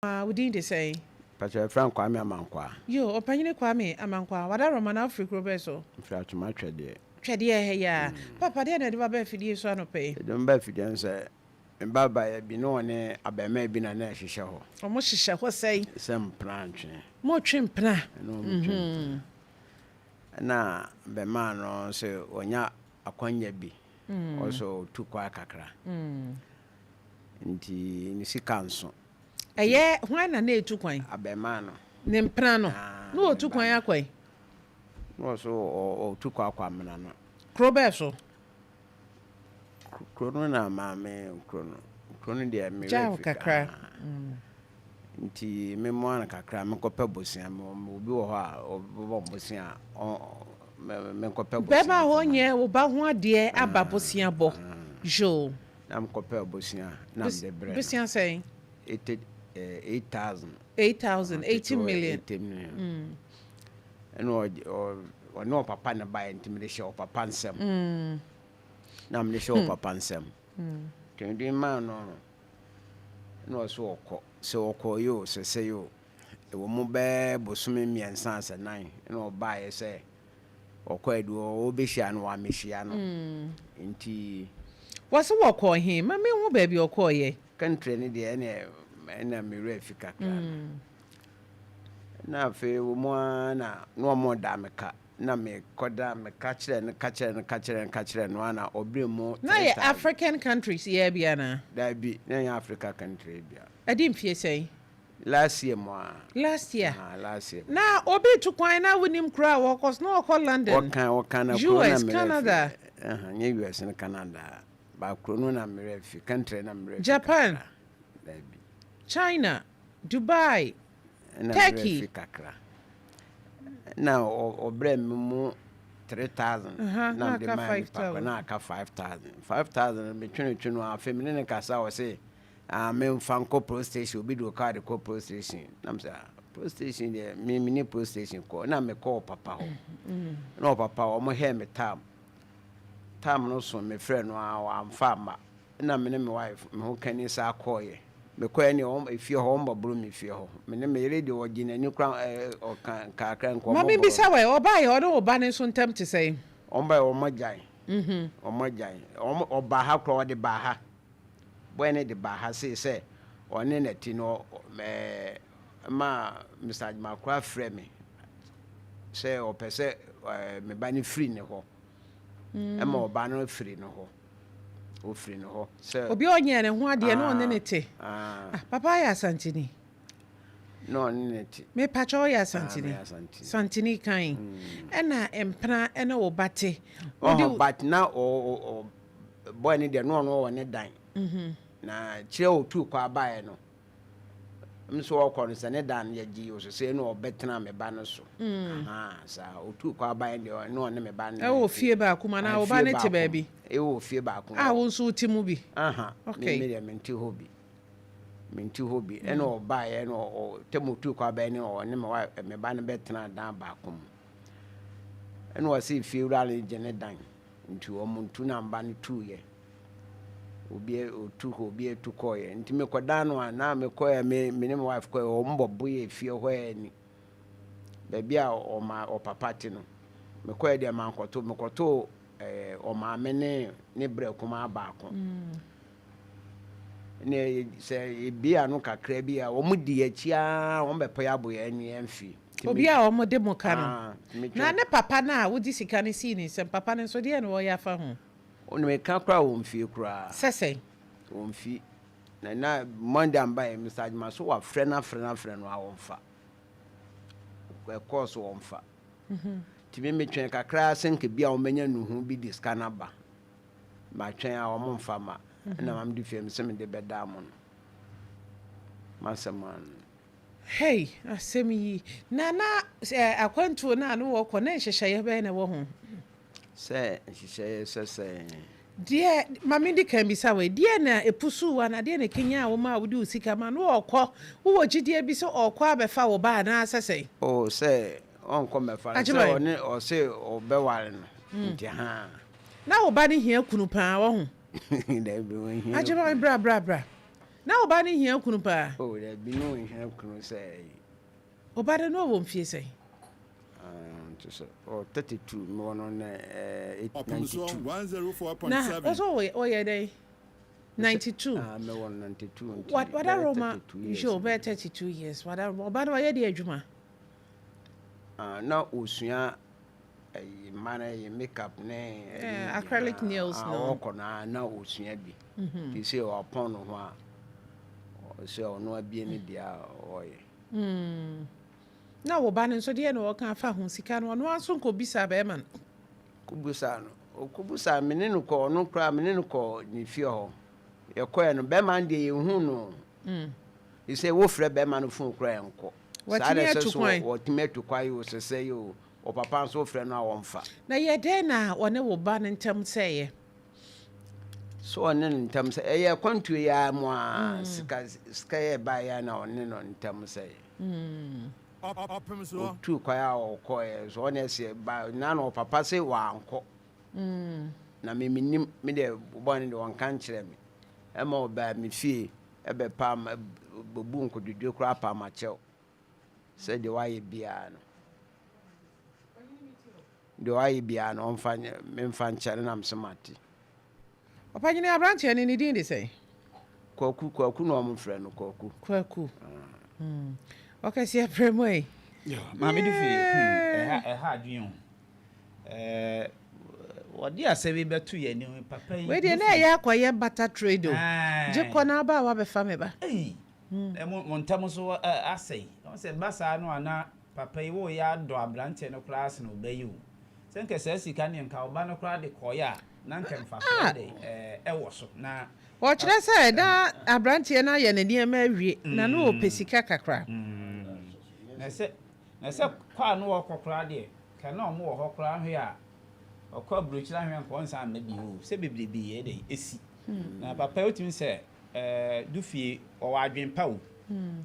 Within the say. Pacha Frank Kwame Amankwa. Yo, opinion Kwame Amankwa. What are Roman Africa Roberto? Frat my trade. Tredia, ya. Papa, then I never for you, son of pay. Don't bet for them, sir. And Baba be no one a may be a nurse show. Or what she shall say? Some branch. More trim pna. And now, the man on say, when ya a quanya be. Also, two quackra. Inti Nisi Council. A year, when I need 2 coin. A bemano. Nemprano. No 2 coin aquay. Also, or 2 quaquamana. Croberso. Chrono, mamma, chrono, dear, me. Jaw cacra. Nti me mo anaka kra me kopɛ bosia me obi wɔ hɔ a obo bosia me kopɛ bosia beba ho nye wo ba ho ade aba bosia bo jo na me kopɛ bosia na me de bre bosia say 8,000 18 million o no papa na buy nti me de show papa nsɛm na me de show papa nsɛm kendi man no so okɔ so okoyo so say yo e wo mo be bosome miensa asa 9 na oba ye say okoedu o be hia no wa mehia no nti wase wokɔ he ma me hu ba bi okoye country ni de na me refika kra na fe wo mo na no mo da meka na me koda me ka kire no ana obremu na ye African countries ye bia na da bi na ye Africa country bia adim fie say last year last year na obi to kwan na wonim kra wo cause no call London what kind of US Canada US and Canada ba krono na me refi country na me Japan da bi China Dubai Turkey now obre mu 3,000 na de man papa na aka 5,000 me twenu no afemine ne kasa wo say me fanko pro station obi do card ko pro station na me say pro station de me mini pro station ko na me call papa ho no papa o mo he me tam no so me frɛ no am fama na me ne me wife me ho kani sa akoye me koye ne o efie ho mba bro me fie ho me ne me radio ogina ni kra o kan ka nko mo bi sa we oba ye o do oba ne so ntem te say omba o magyan o magyan o ba ha kro de ba ha boy ne de ba ha say one na ti no ma Mr. Makwa frɛ me say o pese me ba ni free ne ho ma o ba no free no ho o free no ho say obi onye ne ho ade no ne te papa ya santini no ne te me pacho ya santini santini kan na empra na wo bate but na o boy ne de no ne dan na kire o tu kwa bae no mso okọ no se ne dan ye gi o se no obetena me ba no so sa o tu kwa bae de no ne me ba no o fie ba kuma na o ba ne te ba bi o fie ba kuma wo nso ti mu bi okay me menti hobi eno o bae no o temu tu kwa bae ne o ne me ba no betena dan ba kum eno o se fie ura le je ne dan nti o muntu na mba ne tu ye obi obi tu koye nti me koda no na me koye me ne my wife koye o mbobo ye fie ho ani ba bia o papa ti no me koye de man koto me koto o ma me ne bre kuma ba ko ne se bia no kakra bia o mudi achia o mbepo ya bo ya ani emfi obi a o mode mo ka no na ne papa na wodi sika ne si ni se papa ne so de no wo ya fa ho onu me ka kra wo mfie kra sese wo mfie na Monday amba e message ma so wa frɛ na no a wo mfa course wo mfa ti me twɛn kakra senke bia wo menya nuhu bi diska na ba ma twɛn a wo mfa ma na mam di fie me se me de beda mo no masaman hey asemi na akwantu na no wo kɔ na hyehyɛ be na wo ho se hyehyɛ se die mami di kan bisa we die na epusu wa na die na kenya wo ma wo di usika ma no okɔ wo gidie bi so okɔ abefa wo ba na asese oh se on ko mefa se oni o se obeware no nti na wo ba ni hia kunu pa wo ho da bi wo hia ajeba bra na oba ne hia kunu pa oh there be no hia kunu say oba de no wo mfie say so 32 me won on Opemsuo 104.7 na also oye dey 92 me won 92 what are Roma you show be 32 years what are oba do ye dey adwuma na osua man makeup ne acrylic nails no na osua bi ti say upon ho a so no abi ne dia oye na wo ba ne nso de na wo kan fa ho sika no no aso nko bisa be man kubusa no okubusa mene no ko no kra mene no ko ni fie ho ye ko no be man de ye hu no you say wo frɛ be man no fun kra enko sa de so wo tomato kwa yo se say yo o papa so frɛ no a wo mfa na ye de na wo ne wo ba ne ntam say ye so on ntam say ye kwantu ya mo a sika ye ba ya na on no ntam say Opemsuo tu kwa ya o ko e so on se ba na no papa say wa anko na me minim me de bon de won kan kire me e ma ba me fie e be pa bobu nkodudu kra pa ma chew se de wa ye bia no de wa ye bia no mfa me mfa nkyere na msemati papa nyine abranche ne din de say kwaku no mo frɛ no kwaku okay see premo e ma me do fi ha adwen wodi asebi betu ye ni papa yi we de na ya akoye butter trade o je ko na ba wa be fa me ba mo ntam so asai o se basa no ana papa yi wo ya do abrante no class no bayi o se nke se sika ne nka oba no kra de koya na nka mfa fa de wo so na o kire se da abrante na ye ne ne ma awie na no o pesika kakra na se kwa no wo kokra de ka na omo wo hokra hwe a okwa brochira hwe nko nsa na bi o se bebrebe ye de esi na papa otimi se dufie o wa adwen pa o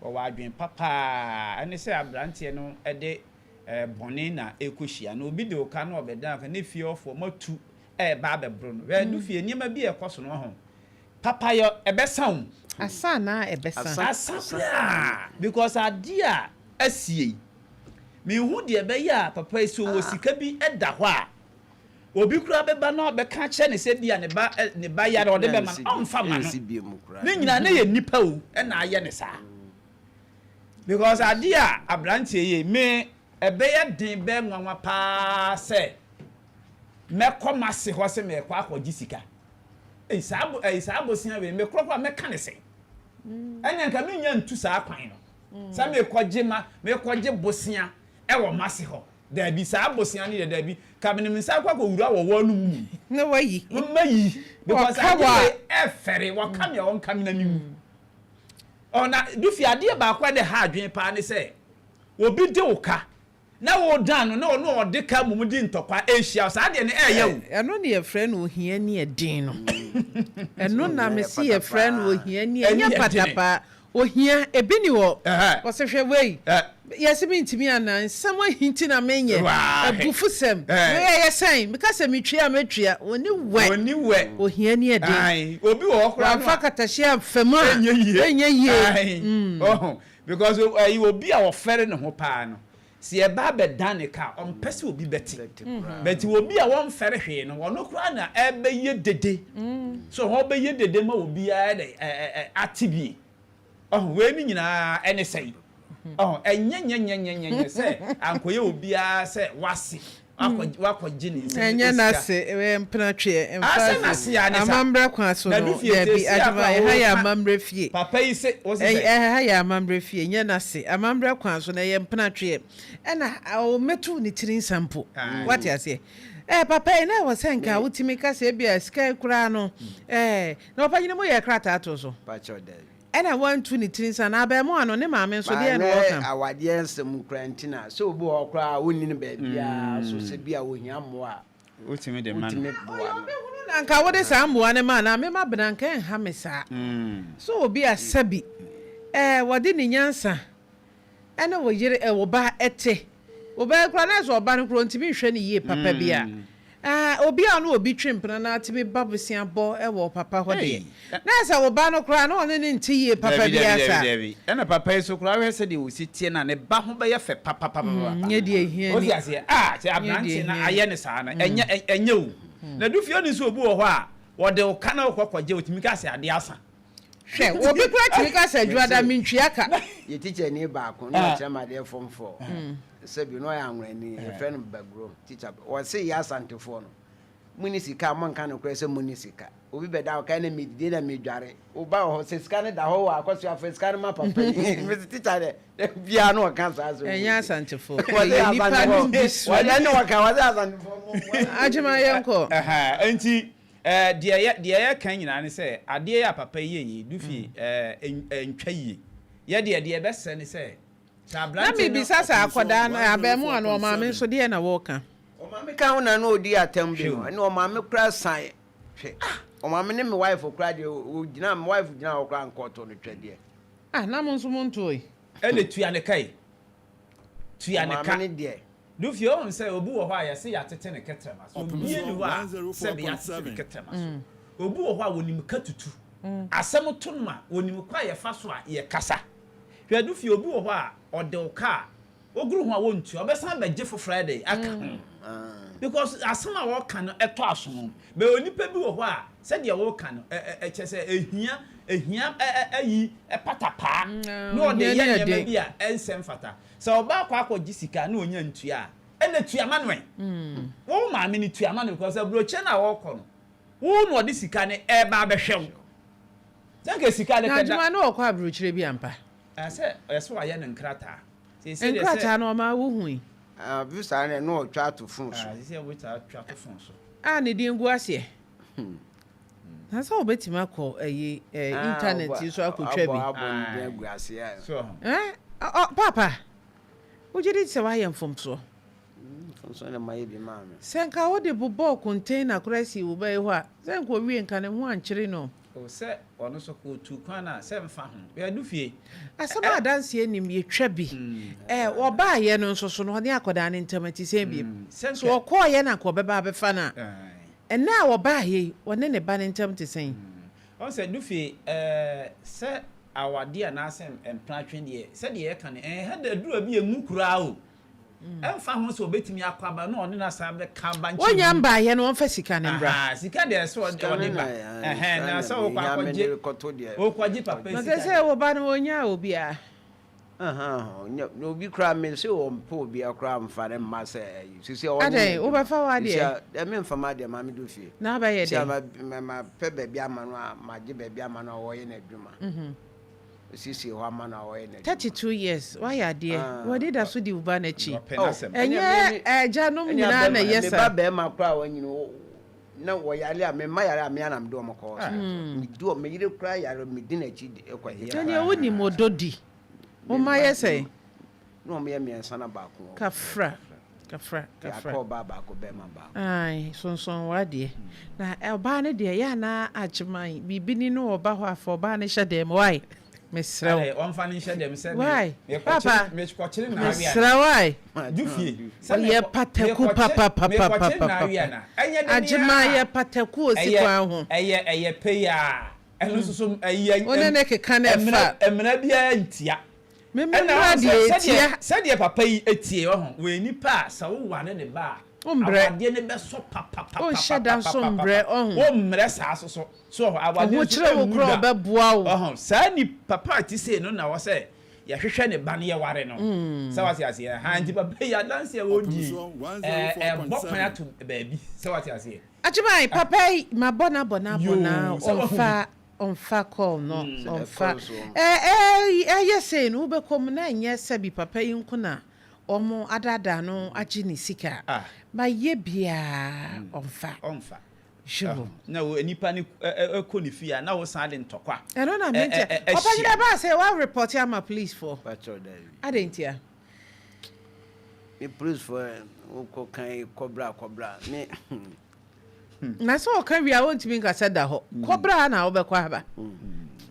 o wa adwen papa ane se abrante no de bone na ekohia na obi de oka na obedan ka ne fie ofo matu ba bebro no we dufie niam bi ekoso no ho papa yo ebesan asa na ebesan asa because adia asie me hu de be ya papa iso wo sika bi eda ho a obi kura beba na obeka che ne se bia ne ba ya de be man onfa ma no ne nyina na ye nipa o na aye ne sa because adia abrantie ye me ebe ya den be nwanwa pa se me komase ho se me kwa akwaji sika isabo sia we me krokwa me ka ne se enya nka me nya ntu sa akwan no sa me koje bosia e wo mase ho da bi sa abosia ne da bi ka me nsa kwa wura wo wo no mu na wayi mayi because I fere wa kam ya won kam na nimu ona dufi ade ba kwa de ha adwen pa ne se obi de uka na wo dan no no ode ka mumudi ntokwa ehia sa ade ne eye wo eno ne ye frɛ no ohia ne edin no eno na me si ye frɛ no ohia ne enya patapa ohia ebi ni wo wo se hwɛ wei yes me ntimi anan someone hinting na menye abufusem we ye say because me twia metwia oni we ohia ne edin ai obi wo kra fa katahia fama enye ye oh because you obi a wo fere ne ho pa no si e ba be dan ne ka on pese obi beti but obi a won fere hwe no wono kra na e be ye dede so ho be ye dede ma obi a atibi oh we ni nyina ene sei oh enye se ankoye obi a se wase wakɔgye ne nsɛm enye na se mpena twe emfa amambre kwa so no dabi aduma ha ya amambre fie papa yi se o se ha ya amambre fie enye na se amambre kwa so na ye mpena twe ɛna o metu ni tirin sampo what you say papa ina wo senka wutimi ka se bia sky kura no na opa nyine mo ye krata to so pa cho da ɛna wantu ni tirin sa na ba mo ano ne maame so de no wɔka awade ensem krantina so obi wo kra wonni ne ba bia so se bia wo hia mo a utimi de man na nka wo de sa mo ne ma na me ma branka en ha me sa so obi asabi wo de ni nyansa ɛna wo yire wo ba ete wo ba kra na so oba no kro ntimi hwɛ ne yie papa bia obi a no obi twempena na ate be babusia bo e wo papa ho de na sa wo ba no kra na one ne ntiye papa bi asa na papa yeso kra we se de wo sitie na ne ba ho be ye fe papa nye de ehia ni o sia se se abranche na aye ne sa na enye wo na du fie ni so obi wo ho a wo de ka na kwakwaje otimi ka se ade asa hwe obi kra timi ka se adwada mentwia ka ye teacher ni ba ko na chama de form 4 sebi no ya nwere ni friend bagro teacher o say ya santefo no munisika man kan no kwese munisika obi beda o kan na medide na medware o ba ho se sika ne da ho wa akwaso afa sika ne ma papa ni teacher de bia no kan sa so enya santefo ni pa no bisu wa ne wa ka wa za santefo ajima yenko enti de ya kan nyina ne se ade ya papa yi dufi entwa yi ye de be se ne se na me bisa sa akoda na abemu ana o maame so de na wo ka o maame ka ho na odi atam bi no ne o maame kra san hwe o maame ne me wife kra de o gina me wife gina o kra nkoto no twede na mo nso mo ntoi ele tua ne kai tua ne ka ne de do fie on say obi wo ho a yesi ya tete ne ketrema so obi ni ho a se be ya tete ne ketrema so obi wo ho a wonim ka tutu asem to no a wonim kwa ye fa so a ye kasa hwe do fie obi wo ho a ode o ka oguru ho a wontu obesan be je for Friday aka because asem a wo ka no eto aso be onipa bi wo ho a se de wo ka no chese ehia ayi patapa no de ye ne bi a ensem fata so oba kwa jisika na onya ntua ene tua manwe wo ma me ni tua manwe because broche na wo kɔ no wo no de sika ne e ba behwew sanke sika ne kada na wo kwa brochire bi ampa ase eso wa ye ne nkrata se nkrata na ma wo hu bi sa ne no twa to fun so se wo twa to fun so ne di ngu ase na so obetima kɔ internet so akotwa bi so papa ujiri se wa yem fomso fomso na maye bi ma me senka wo de bobo container kurasi wo bai ho a senka wie nka ne ho ankyere no o se ono so ko tu kwan na se mfa ho ya du fie asema adanse anim ye twa bi wo ba ye no nso so no ne akoda ne ntamati se bi so wo ko ye na ko beba befa na na wo ba ye wone ne ba ne ntamati sen on se du fie se awade anasem emplatwen de se de ye kan ha da dura bi emu kura o emfa ho so obetimi akwaba na one na sa be kan banchi wonya mba ye no onfa sika ne mbra sika de so de ba na so wo kwaje o kwaje papa sika na se wo ba no wonya obi a no bi kra me se wo mpo obi akra mfa ne ma se sisi o ade wo ba fa wa de e me mfa ma de ma me do fie na ba ye de ma pe be bia ma no ma je be bia ma no wo ye na adwuma sisi ho ama na wo ye na 32 years why are there what did that so di uba na chi enye ejanom nyina na yesa me ba be ma kra wa nyino na wo yale a me ma yale a me anam do mo ko me do me yire kra yale me di na chi e kwa here tani woni mododi o ma yesa no me me ensa na ba ko kafra ko ba ko be ma ba ai sonson wa de na oba ne de ya na achiman bibini no oba ho afọ oba ne hye dem why Mesra on fani share dem say why papa me kwachire na mesra why dufie ye pataku papa ajima ye pataku osikwa ho eye peya eno soso eye one ne keka na fa emna bia ntia me de etia said papa yi etie ho we nipa sa wo wane ne ba awade ne be so papa o sheda so mbre o mre sa so awade wo kire wo kro be boa wo sa ni papa ti say no na wo say ya hwehwe ne ba ne ye ware no sa wati ase ha nti papa ya dance wo di bokwan ato baabi sa wati ase achibai papa mabona onfa call no onfa yes no be kom na nya sabi papa yi nkuna omo adada no achi ni sika ba ye bia onfa sure na nipa ni ko ni fia na wo san de ntokwa no na mente papa yi ba say wa report am police for adentia me police for ko kan cobra me na so kan wi a wontimi nka sada ho cobra na wo be kwa ba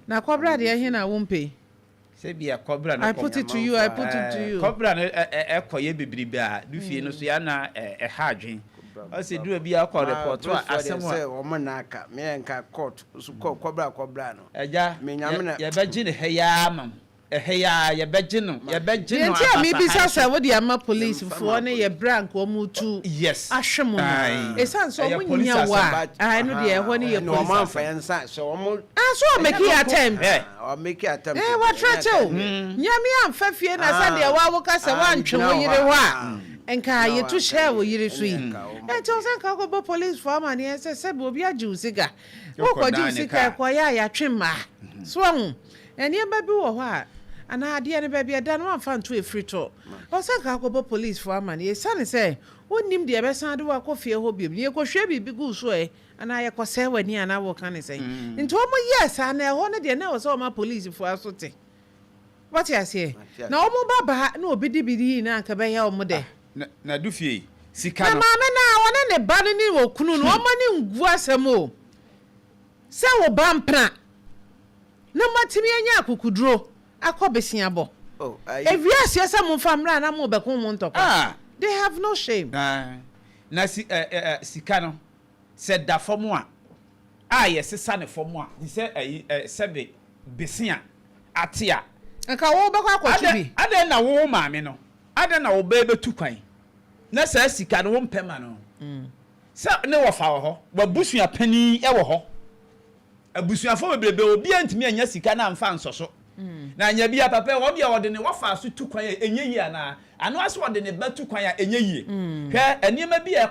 na cobra de he na wo mpe se bia cobra na I put it to you cobra na ekoye bebribe a du fie no so ya na ha adwen I said do be a call report to say Omanaka, me and court, so cobra cobrano. Eja, ya begin heya mam. Heya ya begin, ya begin. Yentia me bisa say what the ama police for na ye brank o mu tu. Yes. Ahwemo. Esan so mo nya wa. Ah no de ho ne ye no man for ensa so omo. Ah so make attempt. Or make attempt. What try to? Nyame amfa fie na sa de wa wo ka se wa ntwe wo yire ho a. Enka ye to share wo yire so yi. E to say ka go police for man ye say be obi aju sika. Wo ko ju sika ko ya twema. So hu. Ene ba bi wo ho a ana ade ne ba bi da no amfa nto e free to. O say ka go police for man ye say say wonnim de be san de wa ko fie ho biem. Ye ko hwe bi gu so e ana ye ko say wani ana wo kan say. Nti o mo yes ana ho ne de na wo say o ma police for asote. What you say? Na o mo baba na obi di bidi na ka be ya o mo de. Na du fie sika no. no. Na mama na wona ne ba no ni wo kunu no o ma ni ngu asem o. Se wo ba mpra. Na matimi anya akukuduro akobesia bo. Oh, eviase asa mo famra na mo be ko mo ntoko. They have no shame. Na sika no se da fomu a yes sesa ne fomu a di se sebe besia atia nka wo be kwa kwachi bi ade na wo maame no ade na wo be betu kwan na sa sika no wo mpema no se ne wo fa ho wa busua pani e wo ho abusuafo bebrebe obi antimi anya sika na amfa nsoso na anya bia papa wo bia wo de ne wo fa so tu kwan enye yi ana ano aso wo de ne ba tu kwan a enye yi hwe enema bia